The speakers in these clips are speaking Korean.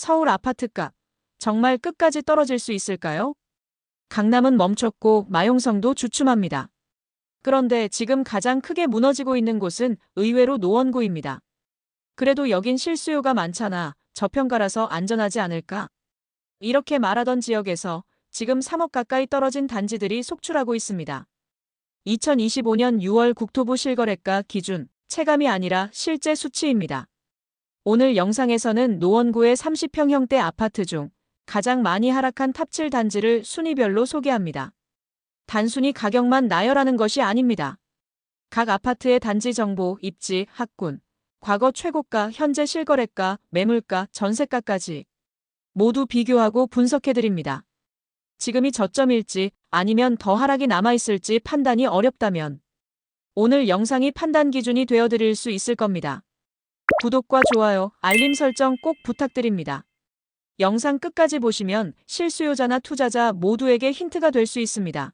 서울 아파트값 정말 끝까지 떨어질 수 있을까요? 강남은 멈췄고 마용성도 주춤합니다. 그런데 지금 가장 크게 무너지고 있는 곳은 의외로 노원구입니다. 그래도 여긴 실수요가 많잖아. 저평가라서 안전하지 않을까? 이렇게 말하던 지역에서 지금 3억 가까이 떨어진 단지들이 속출하고 있습니다. 2025년 6월 국토부 실거래가 기준 체감이 아니라 실제 수치입니다. 오늘 영상에서는 노원구의 30평형대 아파트 중 가장 많이 하락한 탑 7단지를 순위별로 소개합니다. 단순히 가격만 나열하는 것이 아닙니다. 각 아파트의 단지 정보, 입지, 학군, 과거 최고가, 현재 실거래가, 매물가, 전세가까지 모두 비교하고 분석해드립니다. 지금이 저점일지 아니면 더 하락이 남아있을지 판단이 어렵다면 오늘 영상이 판단 기준이 되어드릴 수 있을 겁니다. 구독과 좋아요, 알림 설정 꼭 부탁드립니다. 영상 끝까지 보시면 실수요자나 투자자 모두에게 힌트가 될 수 있습니다.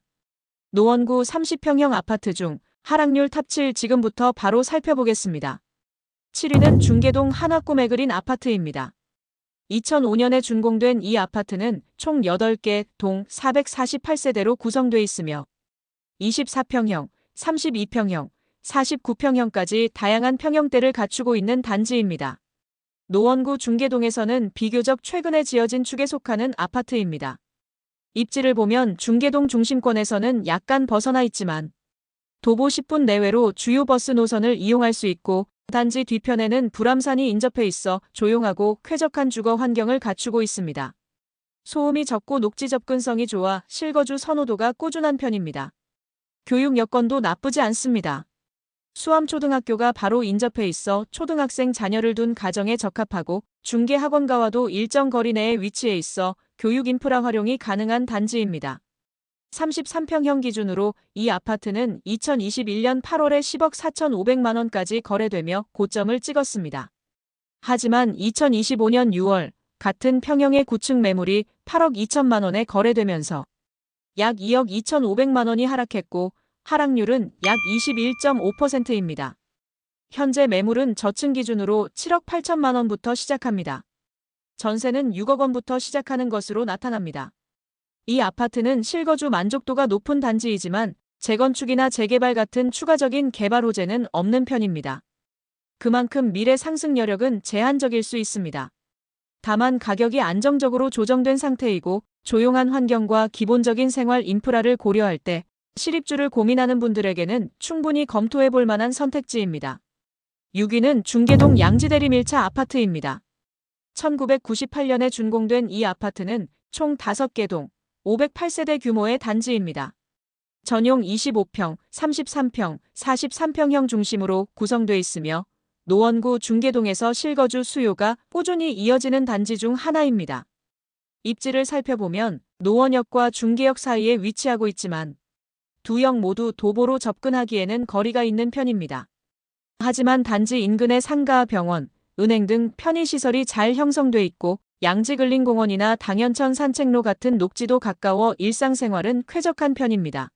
노원구 30평형 아파트 중 하락률 탑 7 지금부터 바로 살펴보겠습니다. 7위는 중계동 하나꿈에 그린 아파트입니다. 2005년에 준공된 이 아파트는 총 8개 동 448세대로 구성돼 있으며 24평형, 32평형, 49평형까지 다양한 평형대를 갖추고 있는 단지입니다. 노원구 중계동에서는 비교적 최근에 지어진 축에 속하는 아파트입니다. 입지를 보면 중계동 중심권에서는 약간 벗어나 있지만 도보 10분 내외로 주요 버스 노선을 이용할 수 있고 단지 뒤편에는 불암산이 인접해 있어 조용하고 쾌적한 주거 환경을 갖추고 있습니다. 소음이 적고 녹지 접근성이 좋아 실거주 선호도가 꾸준한 편입니다. 교육 여건도 나쁘지 않습니다. 수암초등학교가 바로 인접해 있어 초등학생 자녀를 둔 가정에 적합하고 중계학원가와도 일정 거리 내에 위치해 있어 교육 인프라 활용이 가능한 단지입니다. 33평형 기준으로 이 아파트는 2021년 8월에 10억 4,500만 원까지 거래되며 고점을 찍었습니다. 하지만 2025년 6월 같은 평형의 구축 매물이 8억 2천만 원에 거래되면서 약 2억 2,500만 원이 하락했고 하락률은 약 21.5%입니다. 현재 매물은 저층 기준으로 7억 8천만 원부터 시작합니다. 전세는 6억 원부터 시작하는 것으로 나타납니다. 이 아파트는 실거주 만족도가 높은 단지이지만 재건축이나 재개발 같은 추가적인 개발 호재는 없는 편입니다. 그만큼 미래 상승 여력은 제한적일 수 있습니다. 다만 가격이 안정적으로 조정된 상태이고 조용한 환경과 기본적인 생활 인프라를 고려할 때 실입주를 고민하는 분들에게는 충분히 검토해 볼 만한 선택지입니다. 6위는 중계동 양지대림 1차 아파트입니다. 1998년에 준공된 이 아파트는 총 5개 동 508세대 규모의 단지입니다. 전용 25평, 33평, 43평형 중심으로 구성돼 있으며 노원구 중계동에서 실거주 수요가 꾸준히 이어지는 단지 중 하나입니다. 입지를 살펴보면 노원역과 중계역 사이에 위치하고 있지만 두 역 모두 도보로 접근하기에는 거리가 있는 편입니다. 하지만 단지 인근의 상가, 병원, 은행 등 편의시설이 잘 형성돼 있고 양지근린공원이나 당연천 산책로 같은 녹지도 가까워 일상생활은 쾌적한 편입니다.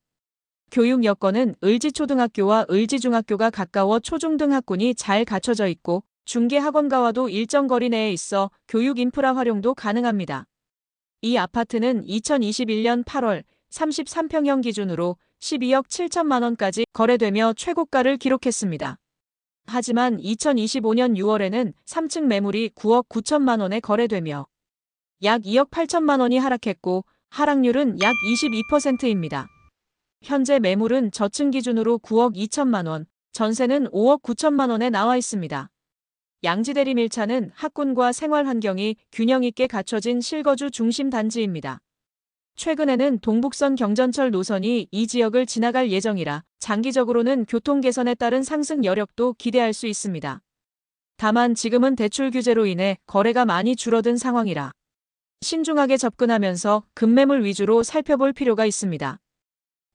교육 여건은 을지초등학교와 을지중학교가 가까워 초중등 학군이 잘 갖춰져 있고 중계학원가와도 일정 거리 내에 있어 교육 인프라 활용도 가능합니다. 이 아파트는 2021년 8월 33평형 기준으로 12억 7천만 원까지 거래되며 최고가를 기록했습니다. 하지만 2025년 6월에는 3층 매물이 9억 9천만 원에 거래되며 약 2억 8천만 원이 하락했고 하락률은 약 22%입니다. 현재 매물은 저층 기준으로 9억 2천만 원, 전세는 5억 9천만 원에 나와 있습니다. 양지대림 1차는 학군과 생활 환경이 균형 있게 갖춰진 실거주 중심 단지입니다. 최근에는 동북선 경전철 노선이 이 지역을 지나갈 예정이라 장기적으로는 교통 개선에 따른 상승 여력도 기대할 수 있습니다. 다만 지금은 대출 규제로 인해 거래가 많이 줄어든 상황이라 신중하게 접근하면서 급매물 위주로 살펴볼 필요가 있습니다.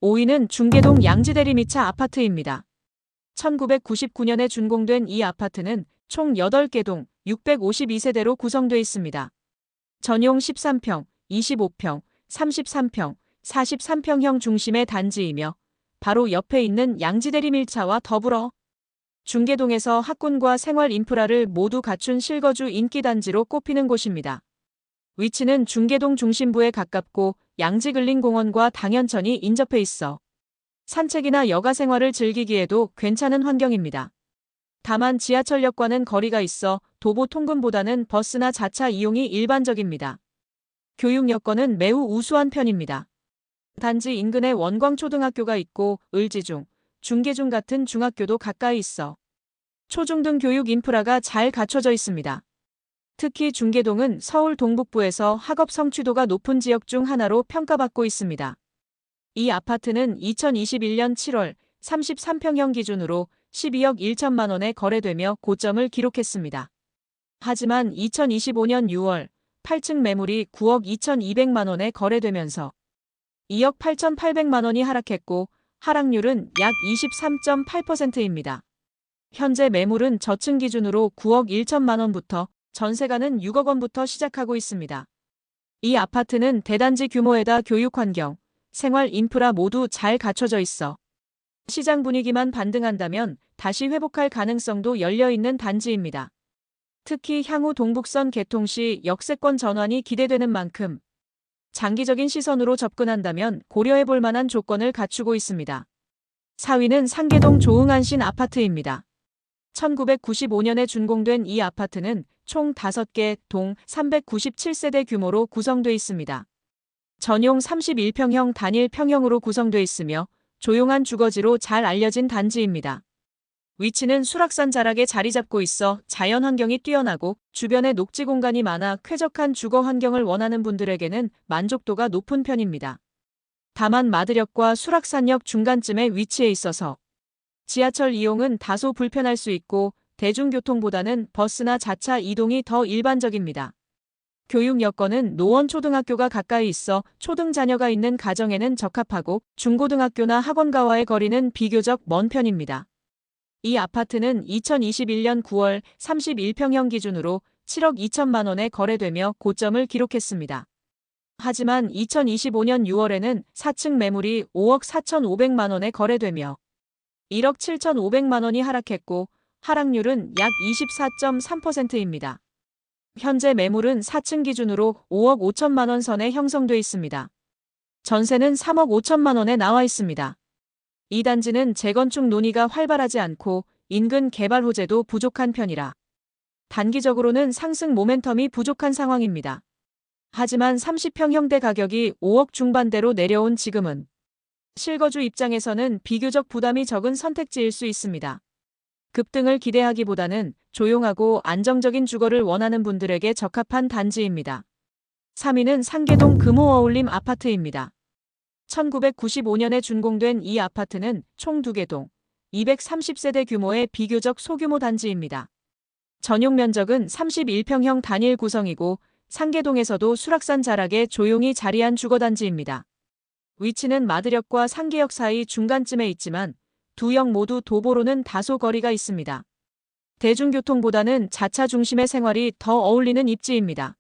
5위는 중계동 양지대림 2차 아파트입니다. 1999년에 준공된 이 아파트는 총 8개 동 652세대로 구성돼 있습니다. 전용 13평, 25평, 33평, 43평형 중심의 단지이며 바로 옆에 있는 양지대림 1차와 더불어 중계동에서 학군과 생활 인프라를 모두 갖춘 실거주 인기 단지로 꼽히는 곳입니다. 위치는 중계동 중심부에 가깝고 양지근린공원과 당연천이 인접해 있어 산책이나 여가 생활을 즐기기에도 괜찮은 환경입니다. 다만 지하철역과는 거리가 있어 도보 통근보다는 버스나 자차 이용이 일반적입니다. 교육 여건은 매우 우수한 편입니다. 단지 인근에 원광초등학교가 있고 을지중, 중계중 같은 중학교도 가까이 있어 초중등 교육 인프라가 잘 갖춰져 있습니다. 특히 중계동은 서울 동북부에서 학업 성취도가 높은 지역 중 하나로 평가받고 있습니다. 이 아파트는 2021년 7월 33평형 기준으로 12억 1천만 원에 거래되며 고점을 기록했습니다. 하지만 2025년 6월 8층 매물이 9억 2,200만 원에 거래되면서 2억 8,800만 원이 하락했고 하락률은 약 23.8%입니다. 현재 매물은 저층 기준으로 9억 1천만 원부터 전세가는 6억 원부터 시작하고 있습니다. 이 아파트는 대단지 규모에다 교육 환경, 생활 인프라 모두 잘 갖춰져 있어 시장 분위기만 반등한다면 다시 회복할 가능성도 열려있는 단지입니다. 특히 향후 동북선 개통 시 역세권 전환이 기대되는 만큼 장기적인 시선으로 접근한다면 고려해볼 만한 조건을 갖추고 있습니다. 4위는 상계동 조응안신 아파트입니다. 1995년에 준공된 이 아파트는 총 5개 동 397세대 규모로 구성돼 있습니다. 전용 31평형 단일 평형으로 구성돼 있으며 조용한 주거지로 잘 알려진 단지입니다. 위치는 수락산 자락에 자리 잡고 있어 자연 환경이 뛰어나고 주변에 녹지 공간이 많아 쾌적한 주거 환경을 원하는 분들에게는 만족도가 높은 편입니다. 다만 마드역과 수락산역 중간쯤에 위치해 있어서 지하철 이용은 다소 불편할 수 있고 대중교통보다는 버스나 자차 이동이 더 일반적입니다. 교육 여건은 노원초등학교가 가까이 있어 초등 자녀가 있는 가정에는 적합하고 중고등학교나 학원가와의 거리는 비교적 먼 편입니다. 이 아파트는 2021년 9월 31평형 기준으로 7억 2천만 원에 거래되며 고점을 기록했습니다. 하지만 2025년 6월에는 4층 매물이 5억 4,500만 원에 거래되며 1억 7,500만 원이 하락했고 하락률은 약 24.3%입니다. 현재 매물은 4층 기준으로 5억 5천만 원 선에 형성돼 있습니다. 전세는 3억 5천만 원에 나와 있습니다. 이 단지는 재건축 논의가 활발하지 않고 인근 개발 호재도 부족한 편이라 단기적으로는 상승 모멘텀이 부족한 상황입니다. 하지만 30평형대 가격이 5억 중반대로 내려온 지금은 실거주 입장에서는 비교적 부담이 적은 선택지일 수 있습니다. 급등을 기대하기보다는 조용하고 안정적인 주거를 원하는 분들에게 적합한 단지입니다. 3위는 상계동 금호어울림 아파트입니다. 1995년에 준공된 이 아파트는 총 2개 동 230세대 규모의 비교적 소규모 단지입니다. 전용 면적은 31평형 단일 구성이고 상계동에서도 수락산 자락에 조용히 자리한 주거단지입니다. 위치는 마드역과 상계역 사이 중간쯤에 있지만 두 역 모두 도보로는 다소 거리가 있습니다. 대중교통보다는 자차 중심의 생활이 더 어울리는 입지입니다.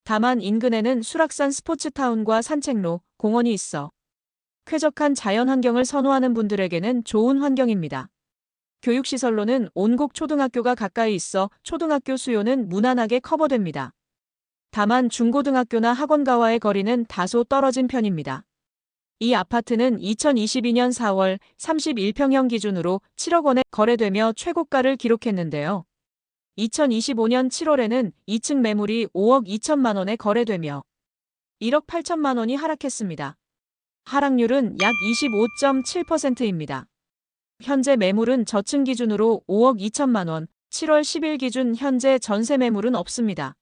다만 인근에는 수락산 스포츠타운과 산책로, 공원이 있어 쾌적한 자연 환경을 선호하는 분들에게는 좋은 환경입니다. 교육시설로는 온곡 초등학교가 가까이 있어 초등학교 수요는 무난하게 커버됩니다. 다만 중고등학교나 학원가와의 거리는 다소 떨어진 편입니다. 이 아파트는 2022년 4월 31평형 기준으로 7억 원에 거래되며 최고가를 기록했는데요. 2025년 7월에는 2층 매물이 5억 2천만 원에 거래되며 1억 8천만 원이 하락했습니다. 하락률은 약 25.7%입니다. 현재 매물은 저층 기준으로 5억 2천만 원, 7월 10일 기준 현재 전세 매물은 없습니다.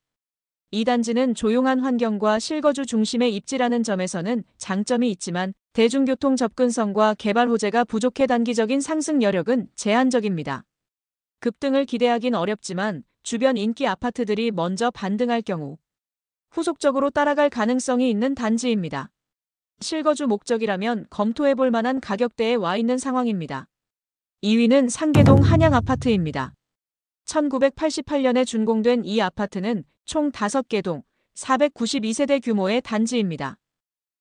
이 단지는 조용한 환경과 실거주 중심의 입지라는 점에서는 장점이 있지만 대중교통 접근성과 개발 호재가 부족해 단기적인 상승 여력은 제한적입니다. 급등을 기대하긴 어렵지만 주변 인기 아파트들이 먼저 반등할 경우 후속적으로 따라갈 가능성이 있는 단지입니다. 실거주 목적이라면 검토해볼 만한 가격대에 와 있는 상황입니다. 2위는 상계동 한양아파트입니다. 1988년에 준공된 이 아파트는 총 5개 동 492세대 규모의 단지입니다.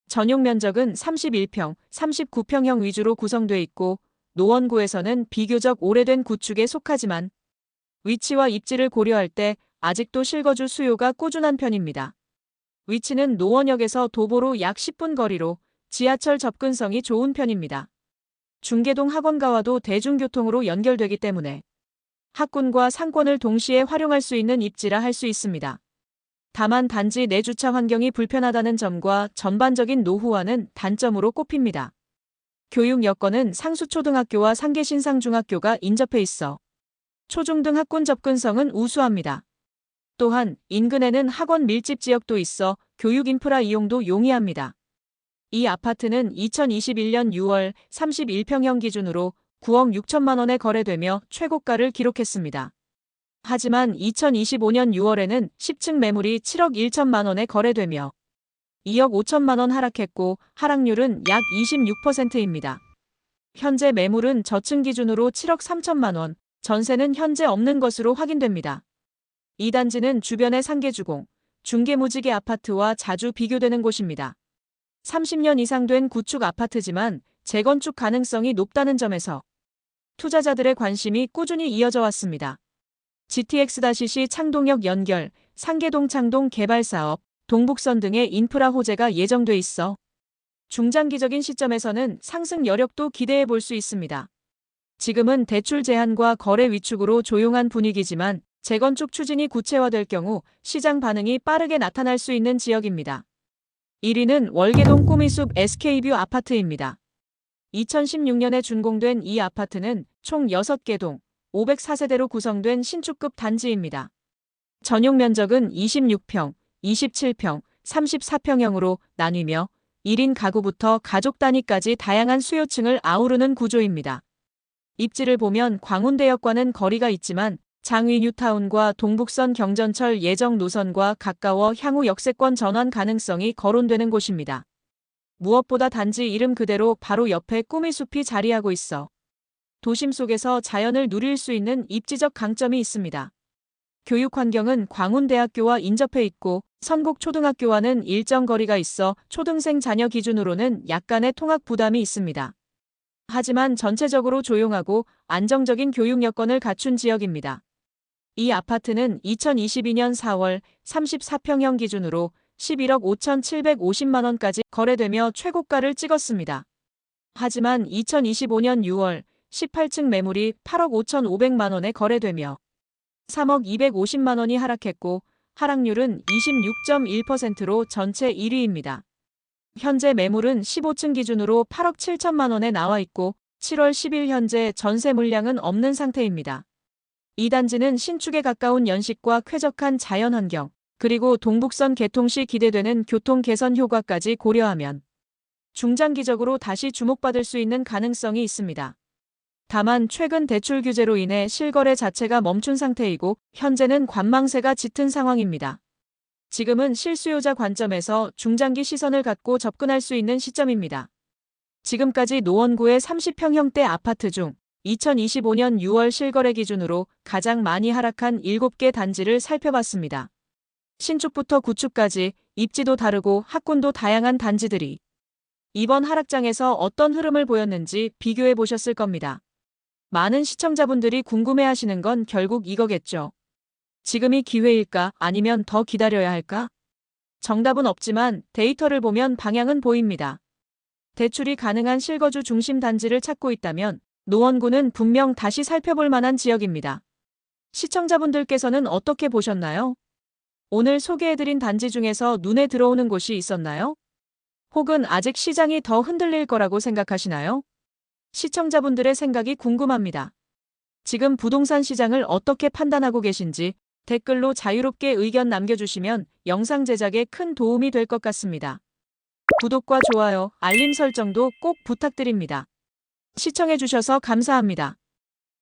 전용 면적은 31평, 39평형 위주로 구성돼 있고 노원구에서는 비교적 오래된 구축에 속하지만 위치와 입지를 고려할 때 아직도 실거주 수요가 꾸준한 편입니다. 위치는 노원역에서 도보로 약 10분 거리로 지하철 접근성이 좋은 편입니다. 중계동 학원가와도 대중교통으로 연결되기 때문에 학군과 상권을 동시에 활용할 수 있는 입지라 할 수 있습니다. 다만 단지 내 주차 환경이 불편하다는 점과 전반적인 노후화는 단점으로 꼽힙니다. 교육 여건은 상수초등학교와 상계신상중학교가 인접해 있어 초중등 학군 접근성은 우수합니다. 또한 인근에는 학원 밀집 지역도 있어 교육 인프라 이용도 용이합니다. 이 아파트는 2021년 6월 31평형 기준으로 9억 6천만 원에 거래되며 최고가를 기록했습니다. 하지만 2025년 6월에는 10층 매물이 7억 1천만 원에 거래되며 2억 5천만 원 하락했고 하락률은 약 26%입니다. 현재 매물은 저층 기준으로 7억 3천만 원, 전세는 현재 없는 것으로 확인됩니다. 이 단지는 주변의 상계주공, 중개무지개 아파트와 자주 비교되는 곳입니다. 30년 이상 된 구축 아파트지만 재건축 가능성이 높다는 점에서 투자자들의 관심이 꾸준히 이어져 왔습니다. GTX-C 창동역 연결, 상계동 창동 개발 사업, 동북선 등의 인프라 호재가 예정돼 있어 중장기적인 시점에서는 상승 여력도 기대해 볼 수 있습니다. 지금은 대출 제한과 거래 위축으로 조용한 분위기지만 재건축 추진이 구체화될 경우 시장 반응이 빠르게 나타날 수 있는 지역입니다. 1위는 월계동 꾸미숲 SK뷰 아파트입니다. 2016년에 준공된 이 아파트는 총 6개 동, 504세대로 구성된 신축급 단지입니다. 전용 면적은 26평, 27평, 34평형으로 나뉘며 1인 가구부터 가족 단위까지 다양한 수요층을 아우르는 구조입니다. 입지를 보면 광운대역과는 거리가 있지만 장위 뉴타운과 동북선 경전철 예정 노선과 가까워 향후 역세권 전환 가능성이 거론되는 곳입니다. 무엇보다 단지 이름 그대로 바로 옆에 꾸미숲이 자리하고 있어 도심 속에서 자연을 누릴 수 있는 입지적 강점이 있습니다. 교육 환경은 광운대학교와 인접해 있고 선곡초등학교와는 일정 거리가 있어 초등생 자녀 기준으로는 약간의 통학 부담이 있습니다. 하지만 전체적으로 조용하고 안정적인 교육 여건을 갖춘 지역입니다. 이 아파트는 2022년 4월 34평형 기준으로 11억 5,750만 원까지 거래되며 최고가를 찍었습니다. 하지만 2025년 6월 18층 매물이 8억 5,500만 원에 거래되며 3억 250만 원이 하락했고 하락률은 26.1%로 전체 1위입니다. 현재 매물은 15층 기준으로 8억 7천만 원에 나와 있고 7월 10일 현재 전세 물량은 없는 상태입니다. 이 단지는 신축에 가까운 연식과 쾌적한 자연환경, 그리고 동북선 개통 시 기대되는 교통 개선 효과까지 고려하면 중장기적으로 다시 주목받을 수 있는 가능성이 있습니다. 다만 최근 대출 규제로 인해 실거래 자체가 멈춘 상태이고 현재는 관망세가 짙은 상황입니다. 지금은 실수요자 관점에서 중장기 시선을 갖고 접근할 수 있는 시점입니다. 지금까지 노원구의 30평형대 아파트 중 2025년 6월 실거래 기준으로 가장 많이 하락한 7개 단지를 살펴봤습니다. 신축부터 구축까지 입지도 다르고 학군도 다양한 단지들이 이번 하락장에서 어떤 흐름을 보였는지 비교해 보셨을 겁니다. 많은 시청자분들이 궁금해하시는 건 결국 이거겠죠. 지금이 기회일까 아니면 더 기다려야 할까? 정답은 없지만 데이터를 보면 방향은 보입니다. 대출이 가능한 실거주 중심 단지를 찾고 있다면 노원구는 분명 다시 살펴볼 만한 지역입니다. 시청자분들께서는 어떻게 보셨나요? 오늘 소개해드린 단지 중에서 눈에 들어오는 곳이 있었나요? 혹은 아직 시장이 더 흔들릴 거라고 생각하시나요? 시청자분들의 생각이 궁금합니다. 지금 부동산 시장을 어떻게 판단하고 계신지 댓글로 자유롭게 의견 남겨주시면 영상 제작에 큰 도움이 될 것 같습니다. 구독과 좋아요, 알림 설정도 꼭 부탁드립니다. 시청해주셔서 감사합니다.